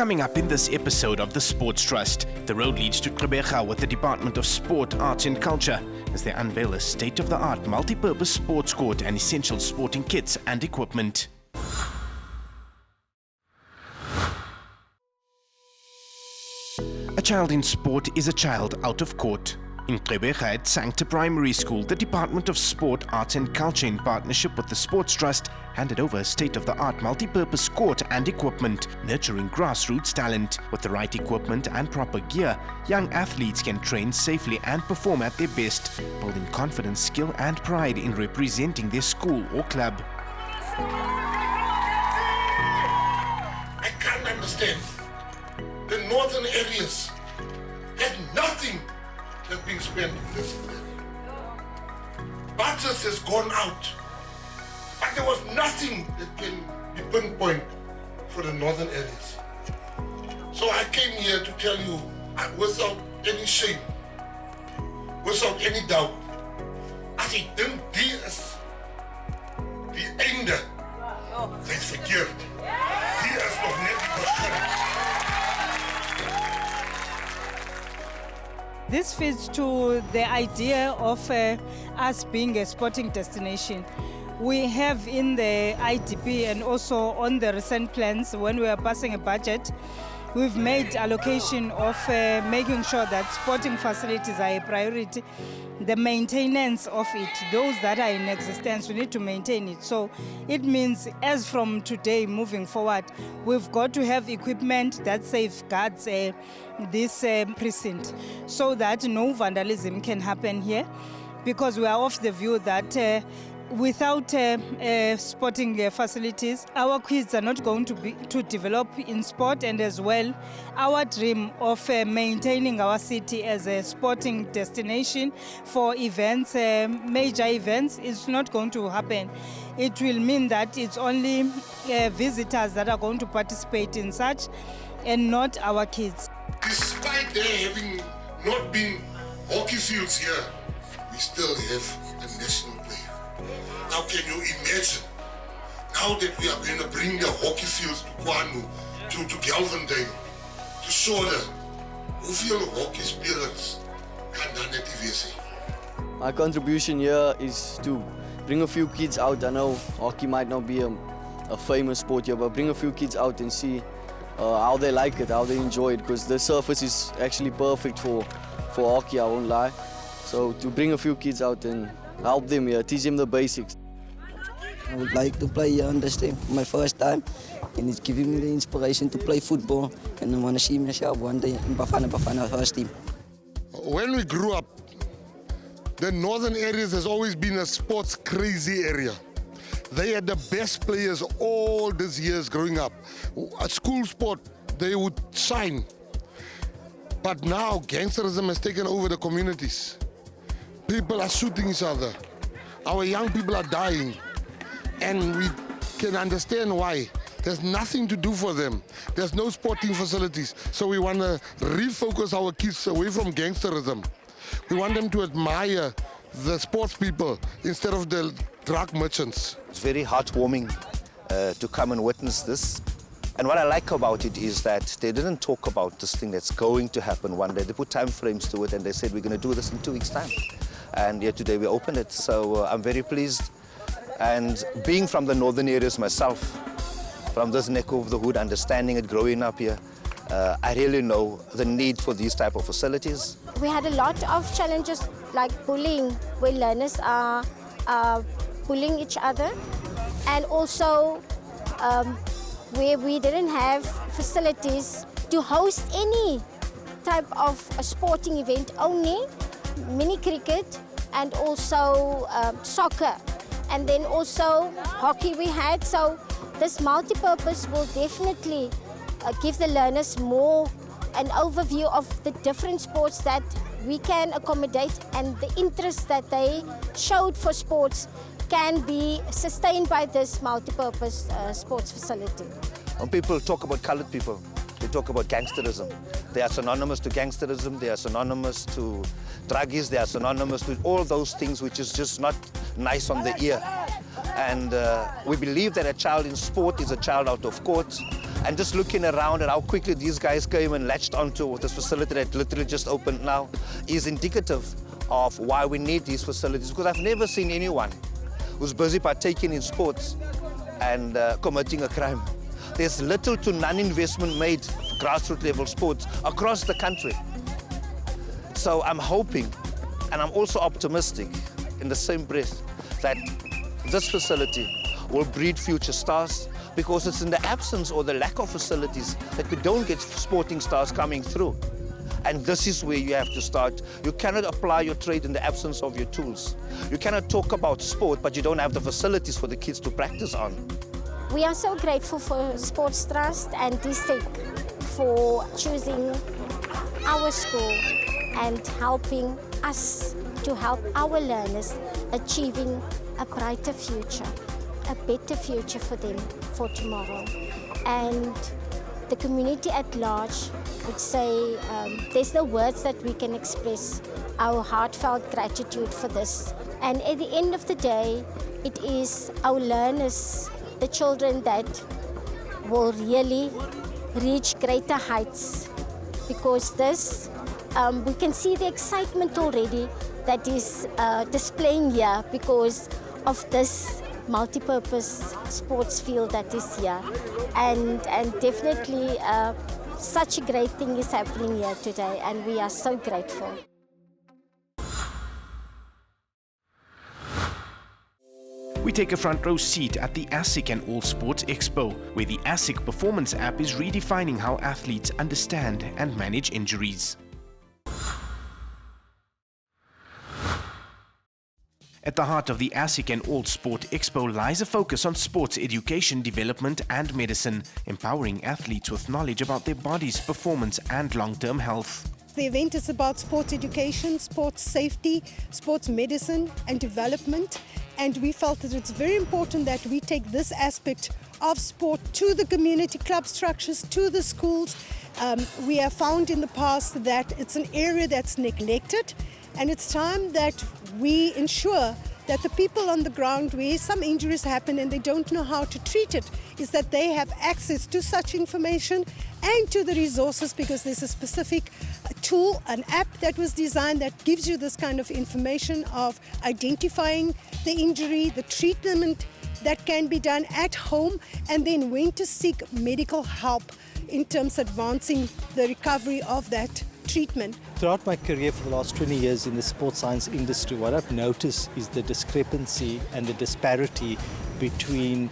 Coming up in this episode of the Sports Trust, the road leads to Gqeberha with the Department of Sport, Arts and Culture as they unveil a state-of-the-art multi-purpose sports court and essential sporting kits and equipment. A child in sport is a child out of court. In Gqeberha at Sancta Primary School, the Department of Sport, Arts and Culture in partnership with the Sports Trust handed over a state-of-the-art multi-purpose court and equipment, nurturing grassroots talent. With the right equipment and proper gear, young athletes can train safely and perform at their best, building confidence, skill and pride in representing their school or club. I can't understand. The northern areas had nothing that's being spent in this area. Budgets has gone out, but there was nothing that can be pinpointed for the northern areas. So I came here to tell you, without any shame, without any doubt, as ik denk die is die einde zijn verkeerd. Die is nog net begin. This fits to the idea of us being a sporting destination. We have in the IDP and also on the recent plans, when we are passing a budget, we've made allocation of making sure that sporting facilities are a priority. The maintenance of it, those that are in existence, we need to maintain it. So it means as from today moving forward, we've got to have equipment that safeguards this precinct so that no vandalism can happen here, because we are of the view that without sporting facilities, our kids are not going to develop in sport, and as well, our dream of maintaining our city as a sporting destination for events, major events, is not going to happen. It will mean that it's only visitors that are going to participate in such, and not our kids. Despite there having not been hockey fields here, we still have a national player. Now can you imagine, now that we are going to bring the hockey fields to Kwanu, to Galvandale, to Soda, hoeveel hockey spelers kan dan net die wees? My contribution here is to bring a few kids out. I know hockey might not be a famous sport here, but bring a few kids out and see how they like it, how they enjoy it, because the surface is actually perfect for hockey, I won't lie. So to bring a few kids out and help them here, teach them the basics. I would like to play here on this team for my first time, and it's giving me the inspiration to play football, and I want to see myself one day in Bafana first team. When we grew up, the northern areas has always been a sports crazy area. They had the best players all these years growing up. At school sport, they would shine. But now gangsterism has taken over the communities. People are shooting each other. Our young people are dying. And we can understand why. There's nothing to do for them. There's no sporting facilities. So we want to refocus our kids away from gangsterism. We want them to admire the sports people instead of the drug merchants. It's very heartwarming to come and witness this. And what I like about it is that they didn't talk about this thing that's going to happen one day. They put time frames to it and they said we're going to do this in 2 weeks' time. And yet today we opened it. So I'm very pleased. And being from the northern areas myself, from this neck of the hood, understanding it, growing up here, I really know the need for these type of facilities. We had a lot of challenges like bullying, where learners are bullying each other, and also where we didn't have facilities to host any type of a sporting event, only mini cricket and also soccer, and then also hockey we had. So this multi-purpose will definitely give the learners more an overview of the different sports that we can accommodate, and the interest that they showed for sports can be sustained by this multi-purpose sports facility. When people talk about colored people, they talk about gangsterism. They are synonymous to gangsterism, they are synonymous to druggies, they are synonymous to all those things which is just not nice on the ear. And we believe that a child in sport is a child out of court. And just looking around at how quickly these guys came and latched onto this facility that literally just opened now is indicative of why we need these facilities, because I've never seen anyone who's busy partaking in sports and committing a crime. There's little to none investment made for grassroots level sports across the country. So I'm hoping, and I'm also optimistic in the same breath, that this facility will breed future stars, because it's in the absence or the lack of facilities that we don't get sporting stars coming through. And this is where you have to start. You cannot apply your trade in the absence of your tools. You cannot talk about sport, but you don't have the facilities for the kids to practice on. We are so grateful for Sports Trust and DSAC for choosing our school and helping us to help our learners achieving a brighter future, a better future for them for tomorrow. And the community at large would say there's no words that we can express our heartfelt gratitude for this. And at the end of the day, it is our learners, the children, that will really reach greater heights, because this, we can see the excitement already that is displaying here because of this multi-purpose sports field that is here. And definitely such a great thing is happening here today, and we are so grateful. We take a front row seat at the ASSIC and All Sports Expo, where the ASSIC Performance app is redefining how athletes understand and manage injuries. At the heart of the ASSIC and All Sport Expo lies a focus on sports education, development and medicine, empowering athletes with knowledge about their bodies, performance and long-term health. The event is about sports education, sports safety, sports medicine and development, and we felt that it's very important that we take this aspect of sport to the community club structures, to the schools. We have found in the past that it's an area that's neglected, and it's time that we ensure that the people on the ground where some injuries happen and they don't know how to treat it, is that they have access to such information and to the resources, because there's a specific tool, an app that was designed that gives you this kind of information of identifying the injury, the treatment that can be done at home, and then when to seek medical help in terms of advancing the recovery of that treatment. Throughout my career for the last 20 years in the sports science industry, what I've noticed is the discrepancy and the disparity between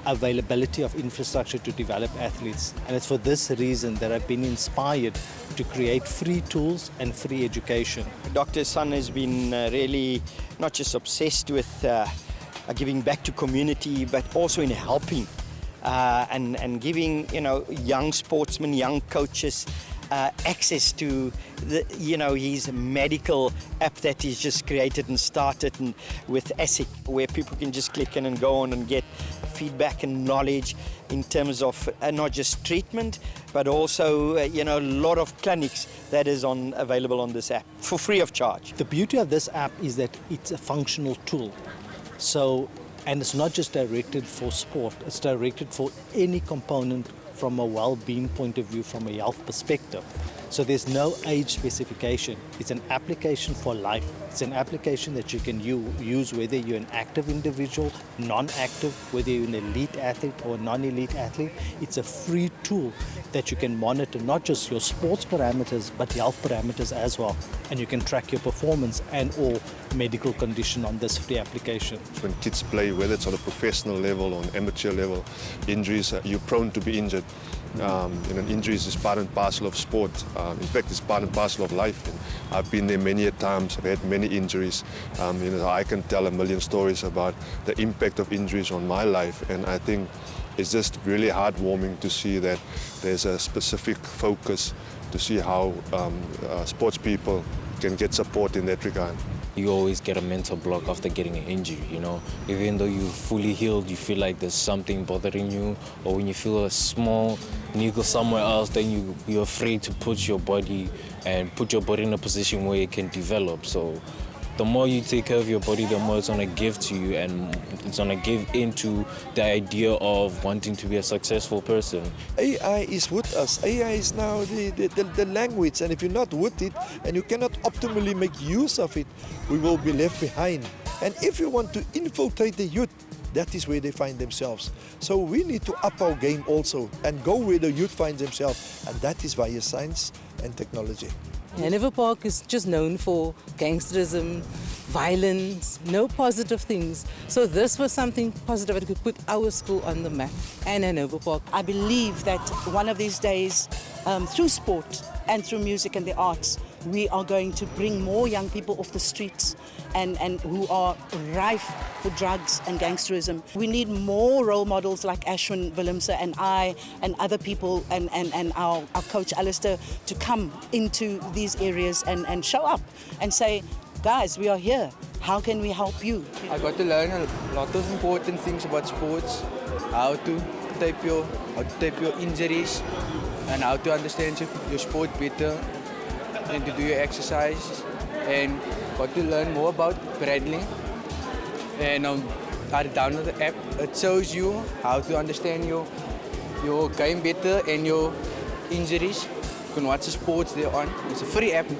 availability of infrastructure to develop athletes. And it's for this reason that I've been inspired to create free tools and free education. Dr. Sun has been really not just obsessed with giving back to community, but also in helping and giving, young sportsmen, young coaches access to his medical app that he's just created and started, and with ASSIC, where people can just click in and go on and get feedback and knowledge in terms of not just treatment, but also a lot of clinics that is available on this app for free of charge. The beauty of this app is that it's a functional tool. And it's not just directed for sport, it's directed for any component from a well-being point of view, from a health perspective. So there's no age specification. It's an application for life. It's an application that you can use whether you're an active individual, non-active, whether you're an elite athlete or a non-elite athlete. It's a free tool that you can monitor not just your sports parameters, but health parameters as well. And you can track your performance and or medical condition on this free application. When kids play, whether it's on a professional level or an amateur level, injuries, you're prone to be injured. Injuries is part and parcel of sport. In fact, it's part and parcel of life. And I've been there many a times. I've had many injuries. I can tell a million stories about the impact of injuries on my life. And I think it's just really heartwarming to see that there's a specific focus to see how sports people can get support in that regard. You always get a mental block after getting an injury, Even though you're fully healed, you feel like there's something bothering you, or when you feel a small niggle somewhere else, then you're afraid to put your body in a position where it can develop. So the more you take care of your body, the more it's going to give to you, and it's going to give into the idea of wanting to be a successful person. AI is with us. AI is now the language, and if you're not with it and you cannot optimally make use of it, we will be left behind. And if you want to infiltrate the youth, that is where they find themselves. So we need to up our game also and go where the youth finds themselves, and that is via science and technology. Handover Park is just known for gangsterism, violence, no positive things. So this was something positive that could put our school on the map and Handover Park. I believe that one of these days, through sport and through music and the arts, we are going to bring more young people off the streets and who are rife for drugs and gangsterism. We need more role models like Ashwin Willemse and I and other people and our coach Alistair to come into these areas and show up and say, guys, we are here. How can we help you? I got to learn a lot of important things about sports, how to tape your injuries and how to understand your sport better and to do your exercise, and got to learn more about paddling. And I download the app. It shows you how to understand your game better and your injuries. You can watch the sports they're on. It's a free app. You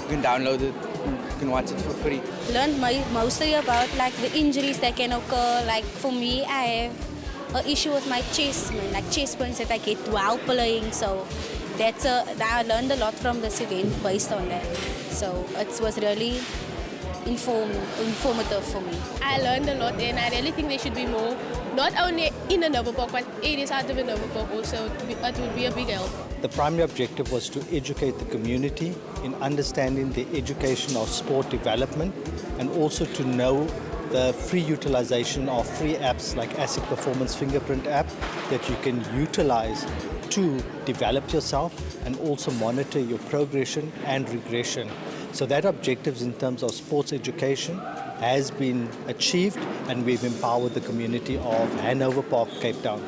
can download it. You can watch it for free. Learned mostly about like the injuries that can occur. Like for me, I have an issue with my chest, like chest pains that I get while playing. So I learned a lot from this event based on that. So it was really informative for me. I learned a lot, and I really think there should be more, not only in Handover Park, but areas out of Handover Park also. It would be a big help. The primary objective was to educate the community in understanding the education of sport development, and also to know the free utilization of free apps like ASSIC Performance Fingerprint app that you can utilize to develop yourself and also monitor your progression and regression. So that objectives in terms of sports education has been achieved, and we've empowered the community of Handover Park, Cape Town.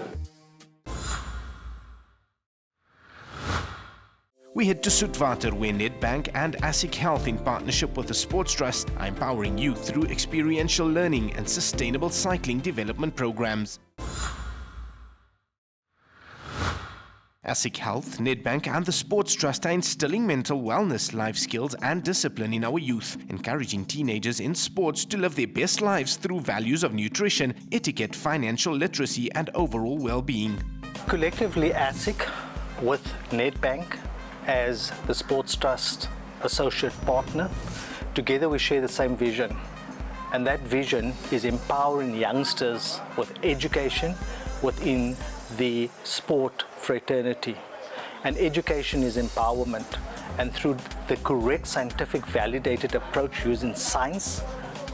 We head to Soetwater, where Nedbank and ASSIC Health, in partnership with the Sports Trust, are empowering youth through experiential learning and sustainable cycling development programs. ASSIC Health, Nedbank and the Sports Trust are instilling mental wellness, life skills and discipline in our youth, encouraging teenagers in sports to live their best lives through values of nutrition, etiquette, financial literacy and overall well-being. Collectively, ASSIC with Nedbank as the Sports Trust associate partner, together we share the same vision. And that vision is empowering youngsters with education within the sport fraternity. And education is empowerment. And through the correct scientific validated approach using science,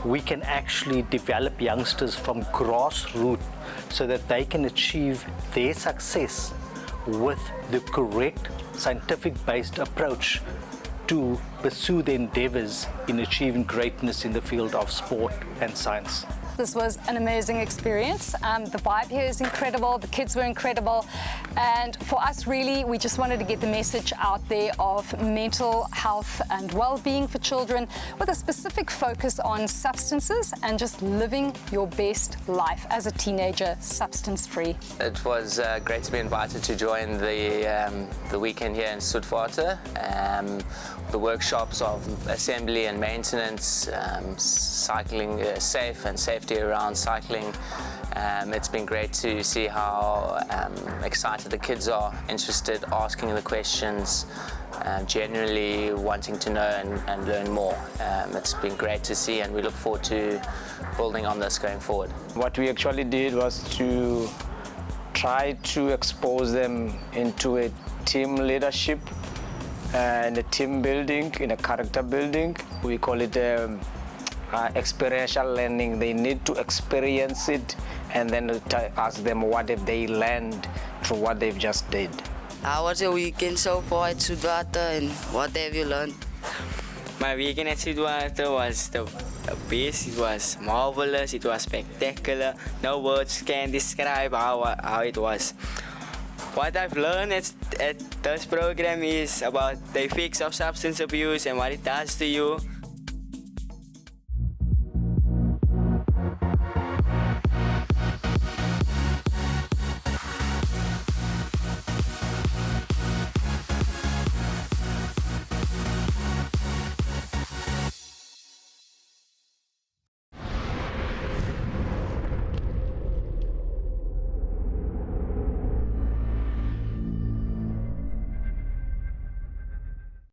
we can actually develop youngsters from grassroots so that they can achieve their success with the correct scientific-based approach to pursue their endeavors in achieving greatness in the field of sport and science. This was an amazing experience. The vibe here is incredible, the kids were incredible, and for us really, we just wanted to get the message out there of mental health and well-being for children with a specific focus on substances and just living your best life as a teenager, substance-free. It was great to be invited to join the weekend here in Soetwater. The workshops of assembly and maintenance, cycling safe and safety around cycling. It's been great to see how excited the kids are, interested, asking the questions, generally wanting to know and learn more. It's been great to see, and we look forward to building on this going forward. What we actually did was to try to expose them into a team leadership and a team building, in a character building. We call it experiential learning. They need to experience it and then ask them what have they learned through what they've just did. How was your weekend so far at Soetwater, and what have you learned? My weekend at Soetwater was the best. It was marvelous, it was spectacular. No words can describe how it was. What I've learned at this program is about the effects of substance abuse and what it does to you,